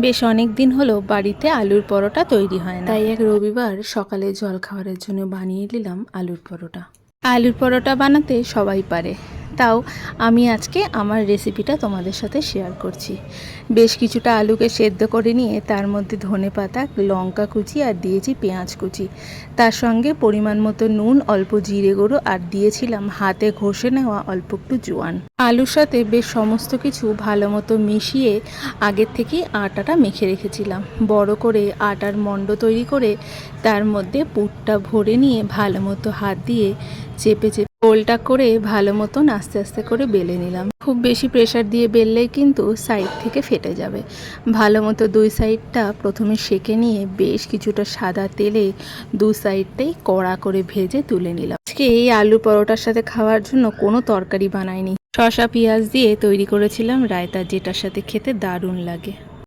বেশ অনেক দিন হলো বাড়িতে আলুর পরোটা তৈরি হয় না, তাই এক রবিবার সকালে জলখাবারের জন্য বানিয়ে নিলাম আলুর পরোটা। আলুর পরোটা বানাতে সবাই পারে, তাও আমি আজকে আমার রেসিপিটা তোমাদের সাথে শেয়ার করছি। বেশ কিছুটা আলুকে সেদ্ধ করে নিয়ে তার মধ্যে ধনেপাতা, লঙ্কা কুচি আর দিয়েছি পেঁয়াজ কুচি, তার সঙ্গে পরিমাণ মতো নুন, অল্প জিরে গুঁড়ো আর দিয়েছিলাম হাতে ঘষে নেওয়া অল্প একটু জোয়ান। আলুর সাথে বেশ সমস্ত কিছু ভালো মতো মিশিয়ে আগের থেকেই আটাটা মেখে রেখেছিলাম। বড় করে আটার মণ্ড তৈরি করে তার মধ্যে পুরটা ভরে নিয়ে ভালো মতো হাত দিয়ে চেপে চেপে গোলটা করে ভালো মতন আস্তে আস্তে করে বেলে নিলাম। খুব বেশি প্রেশার দিয়ে বেললেই কিন্তু সাইড থেকে ফেটে যাবে। ভালো মতো দুই সাইডটা প্রথমে সেঁকে নিয়ে বেশ কিছুটা সাদা তেলে দু সাইডটাই কড়া করে ভেজে তুলে নিলাম। আজকে এই আলু পরোটার সাথে খাওয়ার জন্য কোনো তরকারি বানাইনি, শসা পেঁয়াজ দিয়ে তৈরি করেছিলাম রায়তা, যেটার সাথে খেতে দারুণ লাগে।